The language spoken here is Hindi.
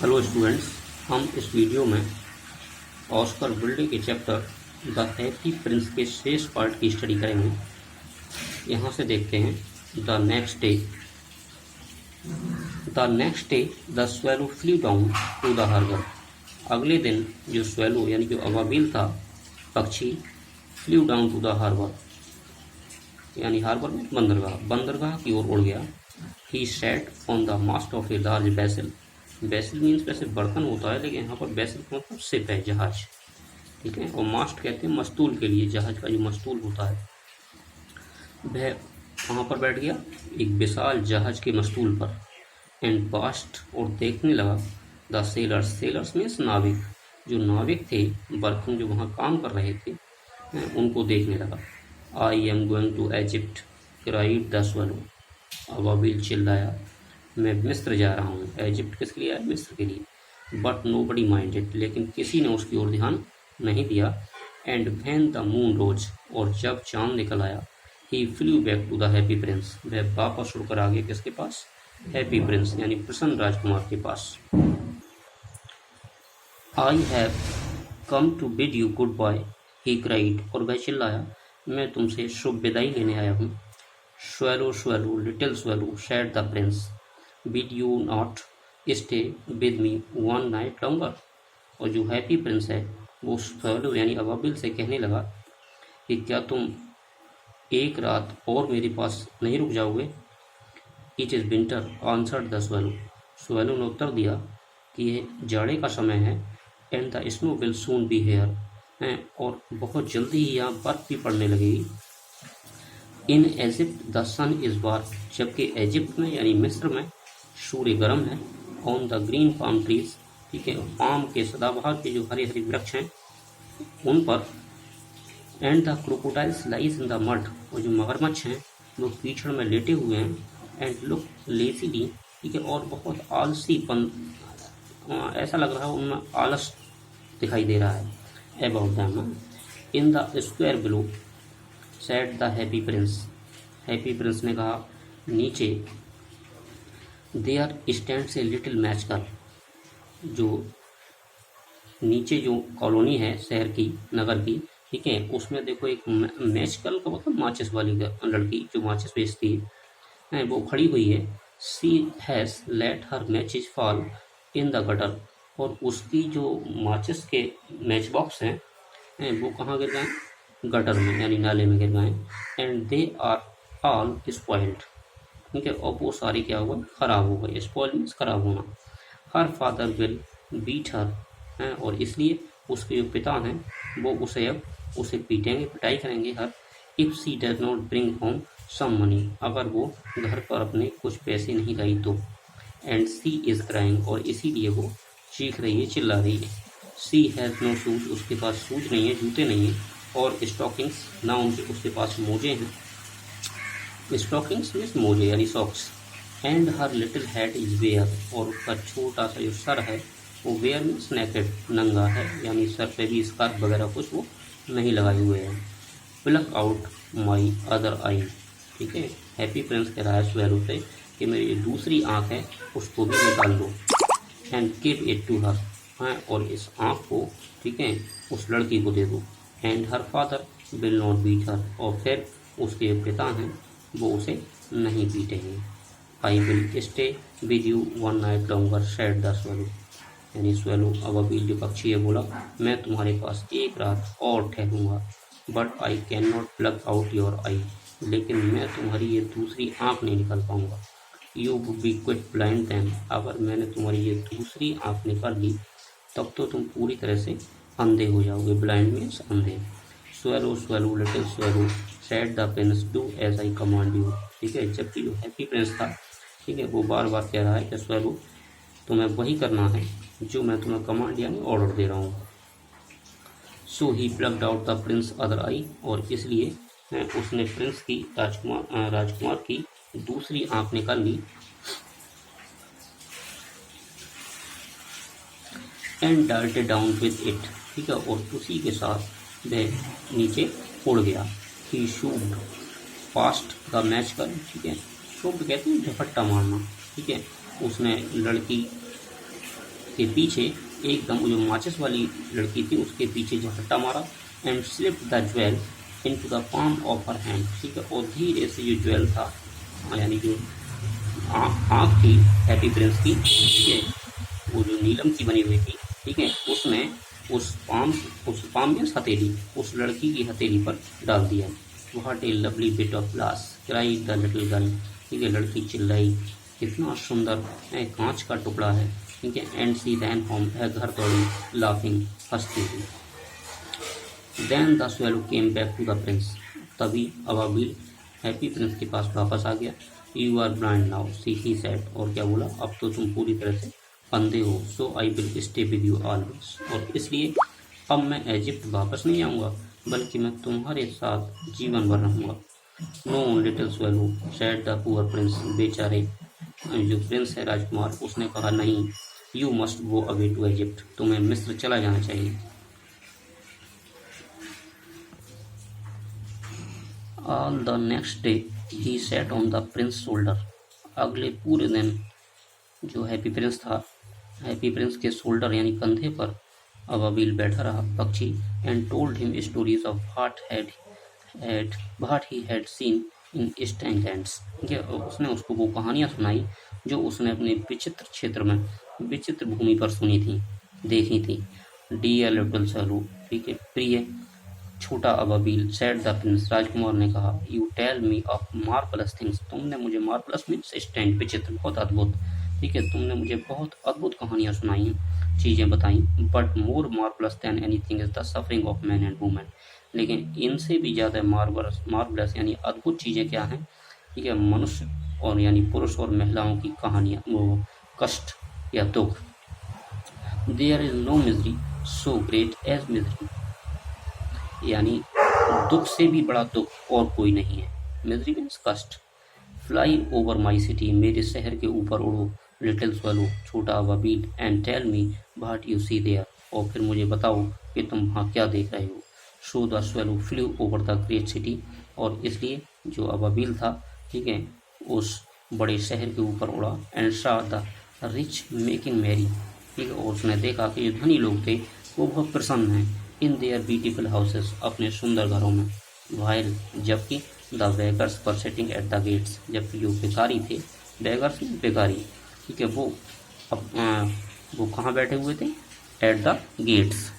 हेलो स्टूडेंट्स, हम इस वीडियो में ऑस्कर विल्डे के चैप्टर द हैप्पी प्रिंस के शेष पार्ट की स्टडी करेंगे। यहाँ से देखते हैं the next day. The swallow flew down to the harbour. अगले दिन जो स्वेलो यानी जो अबाबिल था पक्षी, flew down to the harbour यानी हार्बर में बंदरगाह की ओर उड़ गया। He sat on the mast of a large vessel. Vessel means वैसे बर्तन होता है, लेकिन यहाँ पर वेसल का मतलब शिप है, जहाज। ठीक है, और मास्ट कहते हैं मस्तूल के लिए, जहाज का जो मस्तूल होता है। वह वहाँ पर बैठ गया एक विशाल जहाज के मस्तूल पर। एंड पास्ट और देखने लगा द सेलर्स मीन्स नाविक, जो नाविक थे वर्किंग, जो वहाँ काम कर रहे थे, उनको देखने लगा। I am going to Egypt cried the swallow. अबाबिल चिल्लाया, मैं मिस्र जा रहा हूँ। इजिप्ट किसके लिए है? मिस्र के लिए। बट नो बडी माइंडेड, लेकिन किसी ने उसकी ओर ध्यान नहीं दिया। And when the moon rose, और जब चांद निकल आया, he flew back to the happy Prince, वह वापस उड़कर आ गया किसके पास? हैप्पी प्रिंस यानी प्रसन्न राजकुमार के पास। I have come to bid you goodbye, he cried, और वह चिल्लाया, मैं तुमसे शुभ विदाई लेने आया हूँ। Swallow swallow little swallow said the Prince, bid you not stay with me one night longer. और जो हैप्पी प्रिंस है वो स्वेलो यानी अबाबिल से कहने लगा कि क्या तुम एक रात और मेरे पास नहीं रुक जाओगे? It is winter answered the swallow. Swallow ने उत्तर दिया कि यह जाड़े का समय है। And the snow will soon be here, हैं, और बहुत जल्दी ही यहाँ बर्फ भी पड़ने लगेगी। In Egypt the sun is warm, जबकि इजिप्ट में यानी मिस्र में सूर्य गर्म है। On the green palm trees, ठीक है, पाम के सदाबहार के जो हरे हरे वृक्ष हैं उन पर। And the crocodiles lies in the mud, और जो मगरमच्छ हैं वो कीचड़ में लेटे हुए हैं। एंड लुक लेजीली, ठीक है, और बहुत आलसीपन, ऐसा लग रहा है उनमें आलस दिखाई दे रहा है। About them in the square below said the happy prince. Happy prince ने कहा, नीचे there stands a little match girl, जो नीचे जो कॉलोनी है शहर की, नगर की, ठीक है, उसमें देखो एक मैच गर्ल का मतलब माचिस वाली लड़की जो माचिस बेचती है, वो खड़ी हुई है। She has let her matches fall in the gutter, और उसकी जो माचिस के मैच बॉक्स हैं वो कहाँ गिर गए? गटर में यानी नाले में गिर गए। And they are all spoiled, ठीक है, और वो सारी क्या हुआ? खराब हो गई। स्पॉइल मीन्स खराब होना। Her father will beat her, हैं, और इसलिए उसके जो पिता हैं वो उसे पीटेंगे, पिटाई करेंगे। Her if she does not bring home some money, अगर वो घर पर अपने कुछ पैसे नहीं लाई तो। एंड सी इज क्राइंग, और इसीलिए वो चीख रही है, चिल्ला रही है। सी हैज़ नो शूज, उसके पास शूज नहीं है, जूते नहीं है। और स्टॉकिंग्स ना, उसके पास मोजे हैं। स्टॉकिंग्स मीन्स मोजे यानी socks. And her little head is bare, और उसका छोटा सा जो सर है वो वेयर मीन्स नेकेड, नंगा है, यानी सर पे भी स्कार्फ वगैरह कुछ वो नहीं लगाए हुए हैं। Pluck out my other eye, ठीक है, हैप्पी प्रिंस कह रहा है स्वेलो से कि मेरी दूसरी आँख है उसको भी निकाल दो। And give it to her, हैं, और इस आँख को, ठीक है, उस लड़की को दे दो। And her father will not beat her, और फिर उसके पिता हैं वो उसे नहीं पीटेंगे। I will stay with you one night longer said the swallow, यानी स्वेलो अबाबिल जो पक्षी है बोला, मैं तुम्हारे पास एक रात और ठहरूंगा। But I can not pluck out your eye, लेकिन मैं तुम्हारी ये दूसरी आँख नहीं निकाल पाऊंगा। You would be quite blind then, अगर मैंने तुम्हारी ये दूसरी आँख निकाल ली तब तो तुम पूरी तरह से अंधे हो जाओगे। ब्लाइंड मीन्स अंधे। Swallow swallow little swallow said the prince, do as I command you, ठीक है, जबकि जो हैप्पी प्रिंस था, ठीक है, वो बार बार कह रहा है कि स्वेलो तुम्हें वही करना है जो मैं तुम्हें कमांड यानी ऑर्डर दे रहा हूँ। So he plucked out the prince other eye, और इसलिए उसने प्रिंस की राजकुमार की दूसरी आँख निकाल ली। एंड डाल्टेड डाउन विद इट, ठीक है, और उसी के साथ वह नीचे उड़ गया। ही शूट पास्ट द मैच कर, ठीक है, शूट कहते हैं झपट्टा मारना, ठीक है, उसने लड़की उसके पीछे एकदम वो जो माचिस वाली लड़की थी उसके पीछे झपट्टा मारा and slip the jewel into the palm of her hand, ठीक है। और धीरे से जो ज्वेल था, यानी जो आँख थी हैप्पी प्रिंस की, ठीक है, वो जो नीलम की बनी हुई थी, ठीक है, उसने उस पाम में हथेली उस लड़की की हथेली पर डाल दिया। What A lovely bit of glass cried the little girl, ठीक है, लड़की चिल्लाई, कितना सुंदर कांच का टुकड़ा है, ठीक है। एंड सी रैन होम, घर दौड़ी लाफिंग, हंसती हुई। Then the swallow came back to the prince, तभी अबाबिल हैप्पी प्रिंस के पास वापस आ गया। You are blind now see he said, और क्या बोला, अब तो तुम पूरी तरह से अंधे हो। So I will stay with you always, और इसलिए अब मैं इजिप्ट वापस नहीं आऊँगा, बल्कि मैं तुम्हारे साथ जीवन भर रहूँगा। No little swallow said the poor prince, बेचारे जो प्रिंस है राजकुमार, उसने कहा नहीं, you must go away to Egypt, तुम्हें मिस्र चला जाना चाहिए। All the next day he sat on the prince shoulder, अगले पूरे दिन जो हैप्पी प्रिंस था, हैप्पी प्रिंस के शोल्डर यानी कंधे पर अबाबिल बैठा रहा पक्षी, and told him stories of what he had seen in eastern lands, उसने उसको वो कहानियाँ सुनाई जो उसने अपने विचित्र क्षेत्र में, विचित्र भूमि पर सुनी थी, देखी थी। डियर लिटिल स्वैलो, ठीक है, प्रिय छोटा अबाबिल, सेड द प्रिंस, राजकुमार ने कहा, you tell me of marvellous things, तुमने मुझे मार्वलस मीन्स स्टैंड, विचित्र, बहुत अद्भुत, ठीक है, तुमने मुझे बहुत अद्भुत कहानियाँ सुनाई हैं, चीज़ें बताई। But more marvellous than anything is the suffering of man and women, लेकिन इनसे भी ज़्यादा मार्वलस यानी अद्भुत चीज़ें क्या हैं, ठीक है, मनुष्य और यानी पुरुष और महिलाओं की कहानियाँ, वो कष्ट या दुख। There is no misery so great as misery, यानी दुख से भी बड़ा दुख और कोई नहीं है। मिजरी मीन्स कष्ट। फ्लाई ओवर माई सिटी, मेरे शहर के ऊपर उड़ो, लिटिल स्वैलो, छोटा अबाबिल, and tell me what you see there, और फिर मुझे बताओ कि तुम वहाँ क्या देख रहे हो। So the swallow flu over the great city, और इसलिए जो अबाबिल था, ठीक है, उस बड़े शहर के ऊपर उड़ा। And saw the rich making merry, ठीक है, और उसने देखा कि जो धनी लोग थे वो बहुत प्रसन्न हैं, इन देयर ब्यूटीफुल हाउसेस, अपने सुंदर घरों में। वाइल, जबकि the beggars were sitting at the gates, जबकि जो भिखारी थे, बेगर्स भिखारी, ठीक है, वो कहाँ बैठे हुए थे, एट द गेट्स।